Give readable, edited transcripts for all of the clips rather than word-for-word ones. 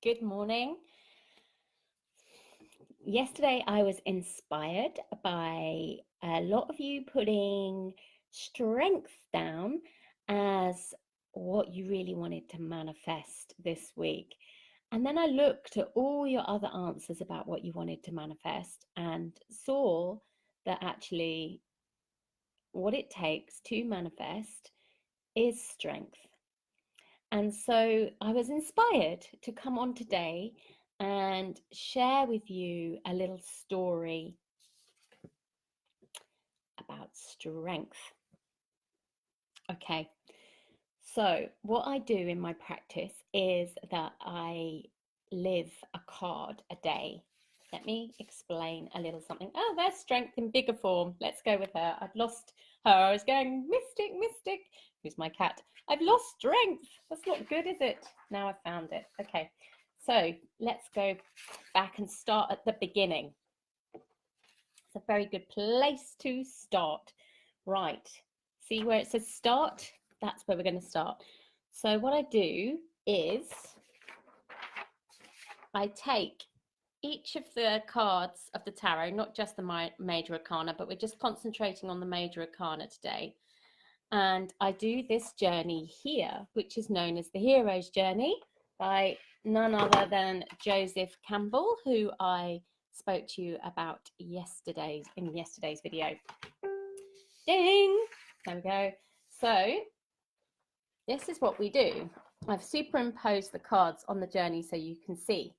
Good morning. Yesterday I was inspired by a lot of you putting strength down as what you really wanted to manifest this week. And then I looked at all your other answers about what you wanted to manifest and saw that actually what it takes to manifest is strength. And so I was inspired to come on today and share with you a little story about strength. Okay, so what I do in my practice is that I live a card a day. Let me explain a little something. Oh, there's strength in bigger form. Let's go with her. I've lost her. I was going, Mystic, Mystic. Who's my cat? I've lost strength. That's not good, is it? Now I've found it. Okay, so let's go back and start at the beginning. It's a very good place to start. Right, see where it says start? That's where we're going to start. So what I do is I take each of the cards of the tarot, not just the major arcana, but we're just concentrating on the major arcana today. And I do this journey here, which is known as the Hero's Journey by none other than Joseph Campbell, who I spoke to you about in yesterday's video. Ding! There we go. So this is what we do. I've superimposed the cards on the journey so you can see.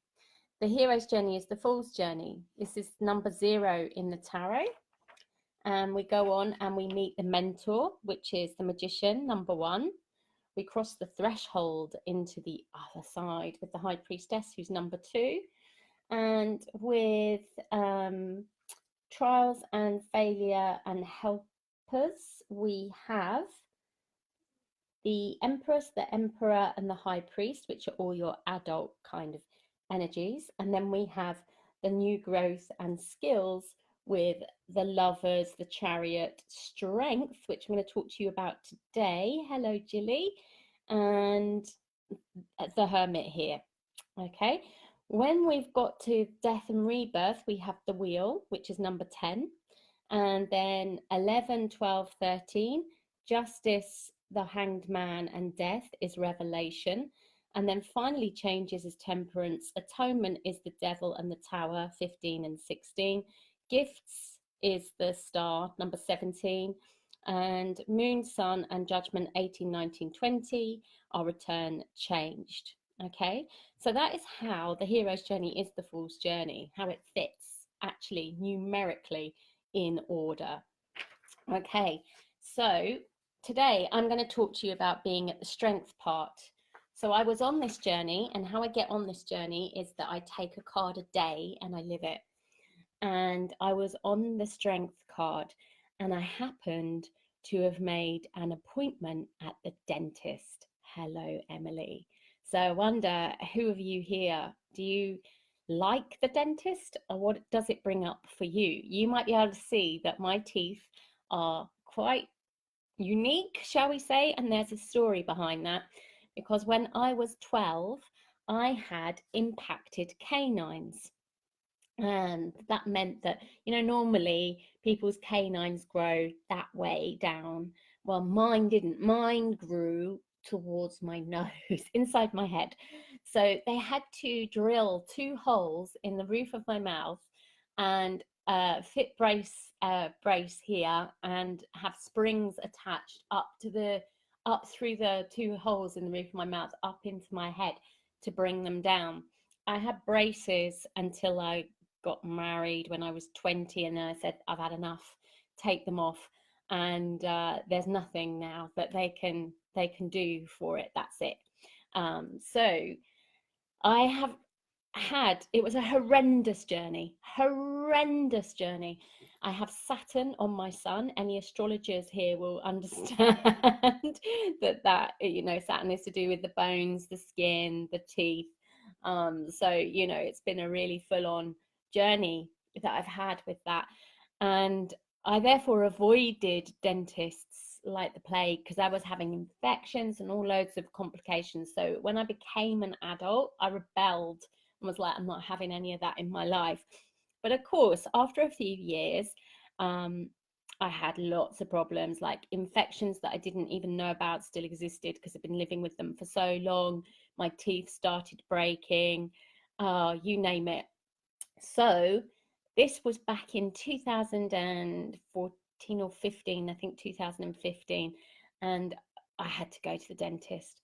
The Hero's Journey is the Fool's Journey. This is number 0 in the tarot. And we go on and we meet the Mentor, which is the Magician, number 1. We cross the threshold into the other side with the High Priestess, who's number 2. And with Trials and Failure and Helpers, we have the Empress, the Emperor, and the High Priest, which are all your adult kind of energies. And then we have the New Growth and Skills with the Lovers, the Chariot, Strength, which I'm going to talk to you about today. Hello, Jilly. And the Hermit here. Okay. When we've got to Death and Rebirth, we have the Wheel, which is number 10. And then 11, 12, 13, Justice, the Hanged Man, and Death is Revelation. And then finally changes is Temperance. Atonement is the Devil and the Tower, 15 and 16. Gifts is the Star, number 17. And Moon, Sun, and Judgment, 18, 19, 20, are Return, Changed. Okay, so that is how the Hero's Journey is the Fool's Journey, how it fits actually numerically in order. Okay, so today I'm going to talk to you about being at the strength part. So I was on this journey, and how I get on this journey is that I take a card a day and I live it. And I was on the strength card, and I happened to have made an appointment at the dentist. Hello, Emily. So I wonder, who of you here, do you like the dentist, or what does it bring up for you? You might be able to see that my teeth are quite unique, shall we say, and there's a story behind that, because when I was 12, I had impacted canines. And that meant that, normally people's canines grow that way down. Well, mine didn't. Mine grew towards my nose, inside my head. So they had to drill 2 holes in the roof of my mouth and fit brace here, and have springs attached up through the 2 holes in the roof of my mouth up into my head to bring them down. I had braces until I got married when I was 20, and then I said, I've had enough, take them off. And there's nothing now that they can do for it. That's it. So I have had, it was a horrendous journey. I have Saturn on my sun. Any astrologers here will understand that Saturn is to do with the bones, the skin, the teeth. So it's been a really full-on journey that I've had with that, and I therefore avoided dentists like the plague because I was having infections and all loads of complications. So when I became an adult, I rebelled and was like, I'm not having any of that in my life. But of course, after a few years, I had lots of problems, like infections that I didn't even know about still existed because I've been living with them for so long. My teeth started breaking, you name it. So this was back in 2014 or 15, I think 2015, and I had to go to the dentist.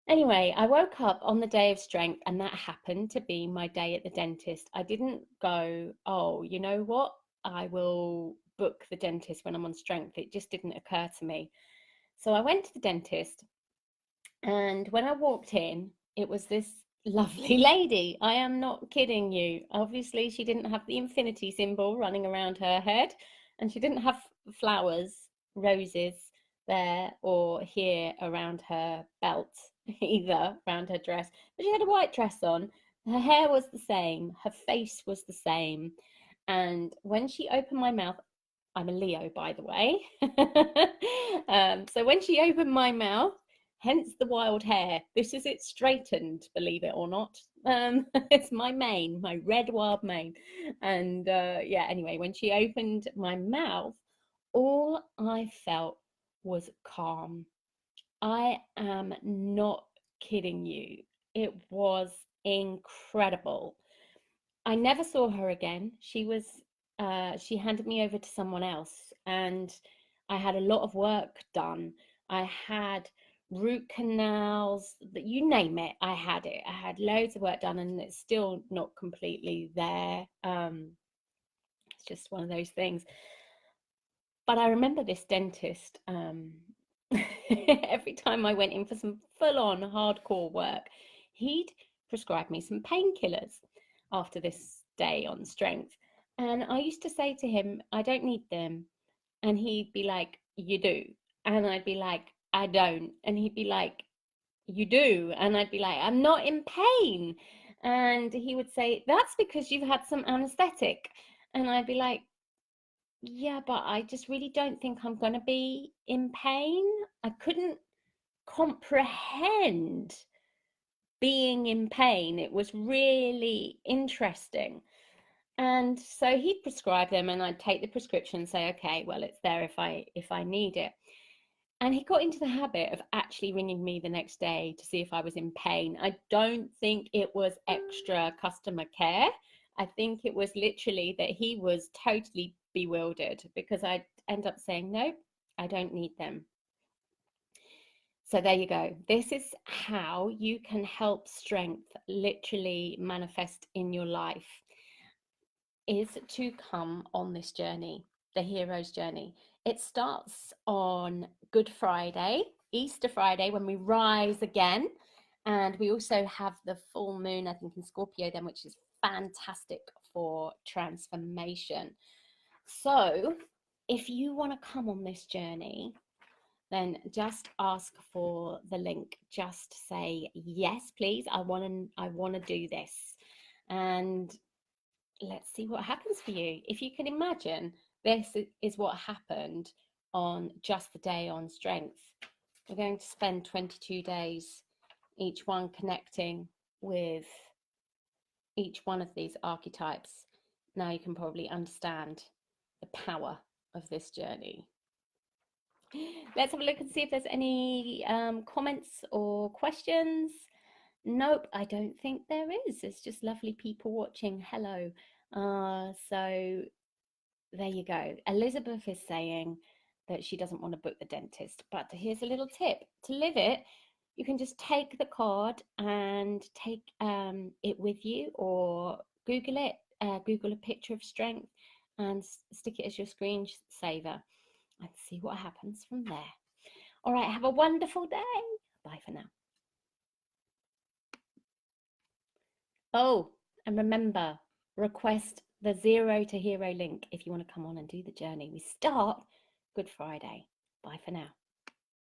Anyway, I woke up on the day of strength, and that happened to be my day at the dentist. I didn't go, oh, you know what? I will book the dentist when I'm on strength. It just didn't occur to me. So I went to the dentist, and when I walked in, it was this lovely lady. I am not kidding you. Obviously, she didn't have the infinity symbol running around her head, and she didn't have flowers, roses there or here around her belt either, around her dress. But she had a white dress on. Her hair was the same. Her face was the same. And when she opened my mouth, I'm a Leo, by the way. So when she opened my mouth, hence the wild hair. This is it straightened, believe it or not. It's my mane, my red wild mane. And yeah, anyway, when she opened my mouth, all I felt was calm. I am not kidding you. It was incredible. I never saw her again. She handed me over to someone else, and I had a lot of work done. I had root canals, you name it, I had it. I had loads of work done, and it's still not completely there. It's just one of those things. But I remember this dentist, every time I went in for some full-on hardcore work, he'd prescribe me some painkillers after this day on strength. And I used to say to him, I don't need them. And he'd be like, you do. And I'd be like, I don't. And he'd be like, you do. And I'd be like, I'm not in pain. And he would say, that's because you've had some anesthetic. And I'd be like, yeah, but I just really don't think I'm going to be in pain. I couldn't comprehend being in pain. It was really interesting. And so he'd prescribe them, and I'd take the prescription and say, okay, well, it's there if I need it. And he got into the habit of actually ringing me the next day to see if I was in pain. I don't think it was extra customer care. I think it was literally that he was totally bewildered, because I'd end up saying, nope, I don't need them. So there you go. This is how you can help strength literally manifest in your life, is to come on this journey, the hero's journey. It starts on Good Friday, Easter Friday, when we rise again. And we also have the full moon, I think, in Scorpio then, which is fantastic for transformation. So if you want to come on this journey, then just ask for the link. Just say, yes, please, I want to do this. And let's see what happens for you. If you can imagine, this is what happened on just the day on strength. We're going to spend 22 days, each one connecting with each one of these archetypes. Now you can probably understand the power of this journey. Let's have a look and see if there's any comments or questions. Nope, I don't think there is. It's just lovely people watching. Hello. So there you go. Elizabeth is saying that she doesn't want to book the dentist, but here's a little tip. To live it, you can just take the card and take it with you, or Google it, Google a picture of strength and stick it as your screensaver and see what happens from there. All right, have a wonderful day. Bye for now. Oh, and remember, request the Zero to Hero link if you want to come on and do the journey. We start Good Friday. Bye for now.